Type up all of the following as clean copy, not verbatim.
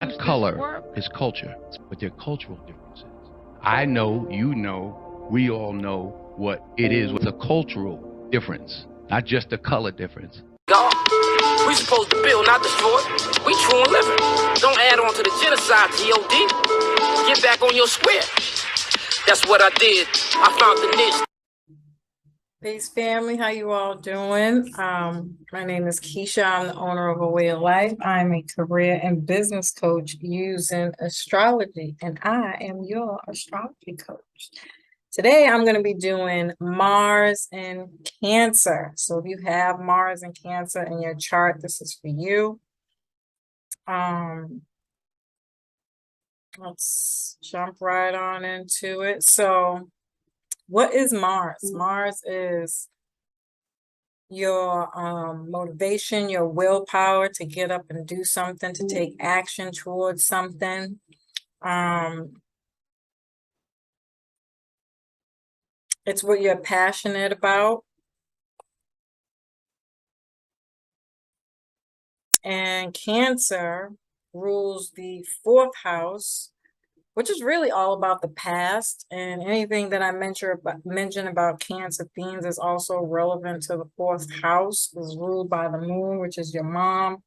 Not color, it's culture, but they're cultural differences. I know, you know, we all know what it is with a cultural difference, not just a color difference. God, we supposed to build, not destroy. We true and living. Don't add on to the genocide, G.O.D. Get back on your square. That's what I did. I found the niche. Peace family, how you all doing? My name is Keisha. I'm the owner of A Way of Life. I'm a career and business coach using astrology, and I am your astrology coach. Today, I'm going to be doing Mars and Cancer. So if you have Mars and Cancer in your chart, this is for you. Let's jump right on into it. So what is Mars? Mars is your motivation, your willpower to get up and do something, to take action towards something. It's what you're passionate about. And Cancer rules the fourth house, which is really all about the past, and anything that I mention about Cancer themes is also relevant to the fourth house. Is ruled by the moon, which is your mom.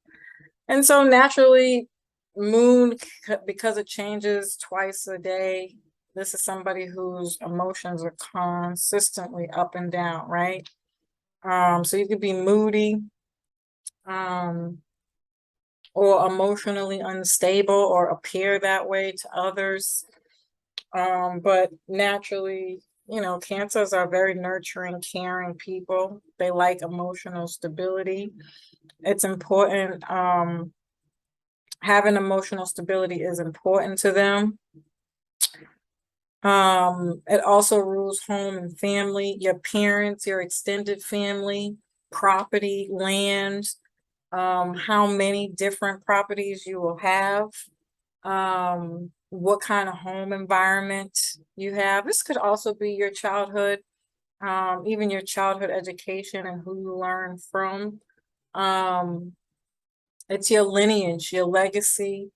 And so naturally, moon, because it changes twice a day, this is somebody whose emotions are consistently up and down, right? So you could be moody, or emotionally unstable, or appear that way to others. But naturally, you know, Cancers are very nurturing, caring people. They like emotional stability. It's important. Having emotional stability is important to them. It also rules home and family, your parents, your extended family, property, land, how many different properties you will have, what kind of home environment you have. This could also be your childhood, even your childhood education and who you learn from. It's your lineage, your legacy.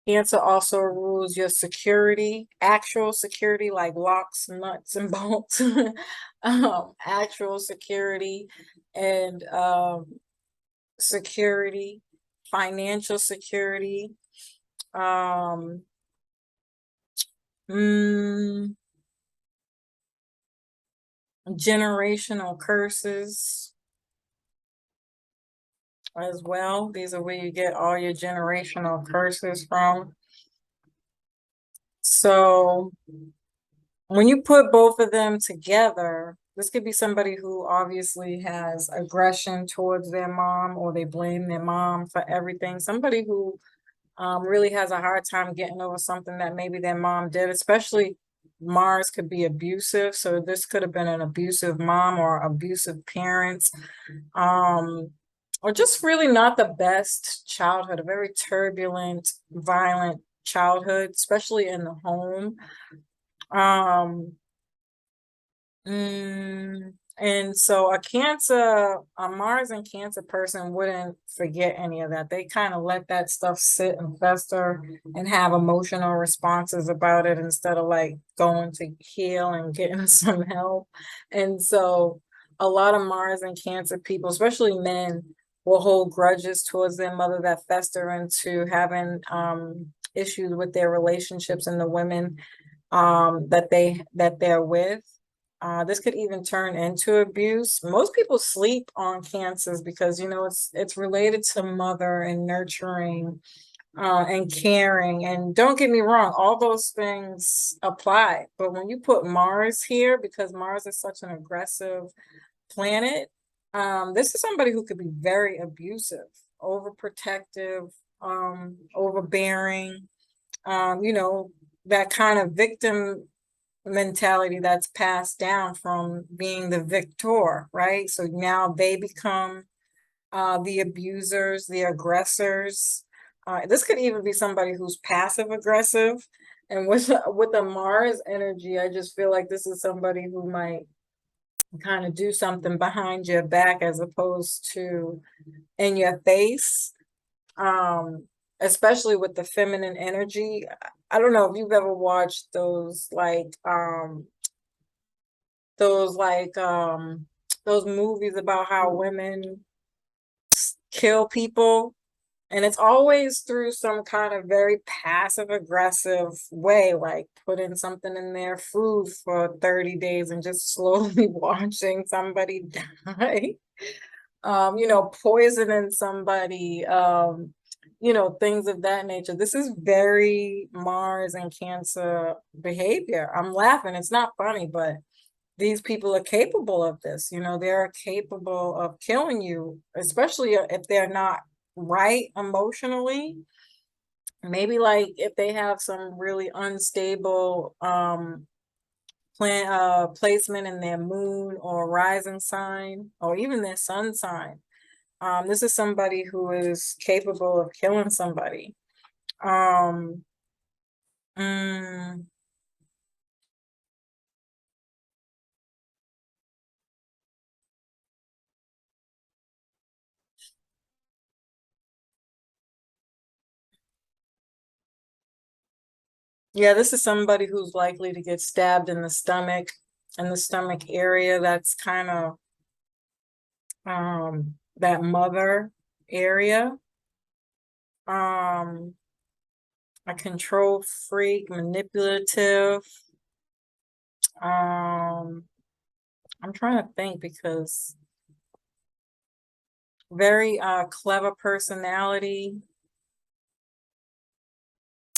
Cancer also rules your security, actual security, like locks, nuts, and bolts. Actual security and security, financial security. Generational curses as well. These are where you get all your generational curses from. So when you put both of them together, this could be somebody who obviously has aggression towards their mom, or they blame their mom for everything. Somebody who really has a hard time getting over something that maybe their mom did, especially Mars could be abusive. So this could have been an abusive mom or abusive parents, or just really not the best childhood, a very turbulent, violent childhood, especially in the home. And so a Mars and Cancer person wouldn't forget any of that. They kind of let that stuff sit and fester and have emotional responses about it instead of like going to heal and getting some help. And so a lot of Mars and Cancer people, especially men, will hold grudges towards their mother that fester into having issues with their relationships and the women that they're with. This could even turn into abuse. Most people sleep on Cancers because, you know, it's related to mother and nurturing and caring. And don't get me wrong, all those things apply. But when you put Mars here, because Mars is such an aggressive planet, this is somebody who could be very abusive, overprotective, overbearing, you know, that kind of victim mentality that's passed down from being the victor, right? So now they become the abusers, the aggressors. This could even be somebody who's passive aggressive. And with the Mars energy, I just feel like this is somebody who might kind of do something behind your back as opposed to in your face. Especially with the feminine energy. I don't know if you've ever watched those like those movies about how women kill people, and it's always through some kind of very passive aggressive way, like putting something in their food for 30 days and just slowly watching somebody die. Poisoning somebody, things of that nature. This is very Mars and Cancer behavior. I'm laughing, it's not funny, but these people are capable of this. They're capable of killing you, especially if they're not right emotionally. Maybe like if they have some really unstable placement in their moon or rising sign or even their sun sign. This is somebody who is capable of killing somebody. Um, mm, yeah, this is somebody who's likely to get stabbed in the stomach area. That's kind of that mother area. A control freak, manipulative. I'm trying to think because very clever personality.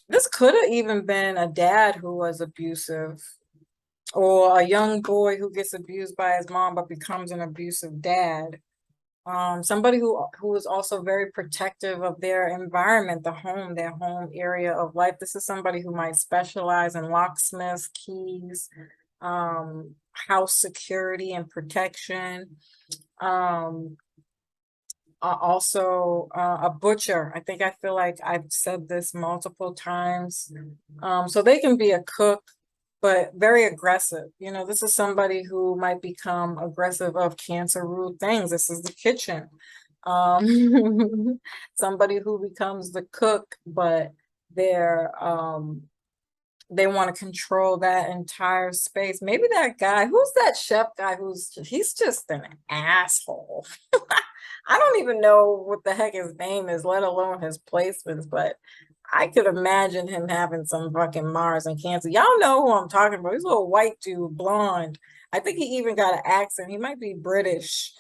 This could have even been a dad who was abusive, or a young boy who gets abused by his mom but becomes an abusive dad. Somebody who is also very protective of their environment, their home area of life. This is somebody who might specialize in locksmiths, keys, house security and protection. Also a butcher. I feel like I've said this multiple times. So they can be a cook, but very aggressive. This is somebody who might become aggressive of Cancer ruled things. This is the kitchen. Somebody who becomes the cook, but they're they want to control that entire space. Maybe that guy, who's that chef guy he's just an asshole. I don't even know what the heck his name is, let alone his placements, but I could imagine him having some fucking Mars and Cancer. Y'all know who I'm talking about. He's a little white dude, blonde. I think he even got an accent. He might be British.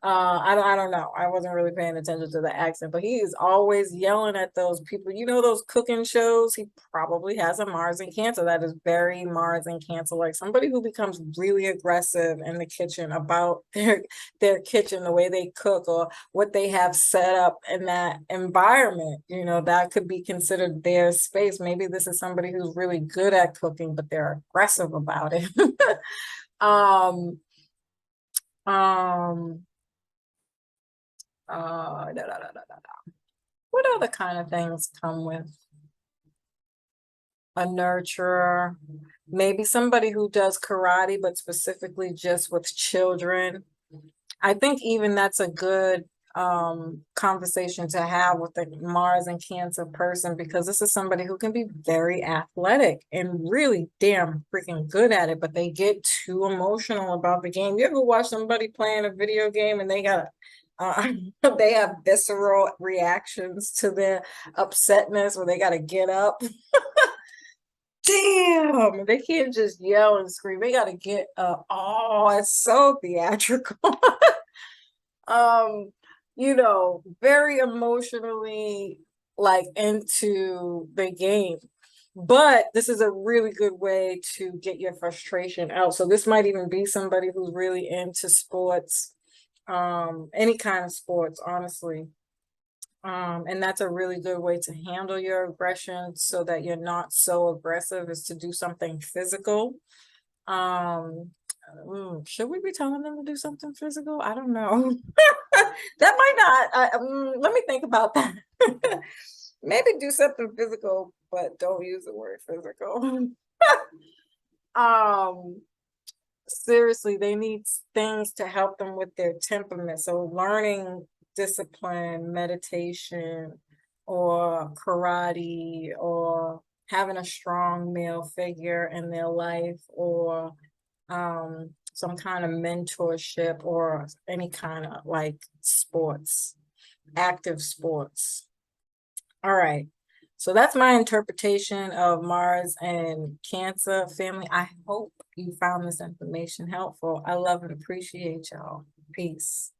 I don't know. I wasn't really paying attention to the accent, but he is always yelling at those people. Those cooking shows? He probably has a Mars and Cancer. That is very Mars and Cancer, like somebody who becomes really aggressive in the kitchen about their kitchen, the way they cook or what they have set up in that environment. That could be considered their space. Maybe this is somebody who's really good at cooking, but they're aggressive about it. um, um, What other kind of things come with a nurturer? Maybe somebody who does karate, but specifically just with children. I think even that's a good conversation to have with the Mars and Cancer person, because this is somebody who can be very athletic and really damn freaking good at it, but they get too emotional about the game. You ever watch somebody playing a video game and they they have visceral reactions to their upsetness where they got to get up? Damn, they can't just yell and scream. They got to get up. Oh, it's so theatrical. um very emotionally like into the game, but this is a really good way to get your frustration out. So this might even be somebody who's really into sports, any kind of sports, honestly. And that's a really good way to handle your aggression so that you're not so aggressive, is to do something physical. Should we be telling them to do something physical? I don't know. That might not. Let me think about that. Maybe do something physical, but don't use the word physical. um, seriously, they need things to help them with their temperament. So learning discipline, meditation, or karate, or having a strong male figure in their life, or some kind of mentorship, or any kind of like sports, active sports. All right. So that's my interpretation of Mars and Cancer family. I hope you found this information helpful. I love and appreciate y'all. Peace.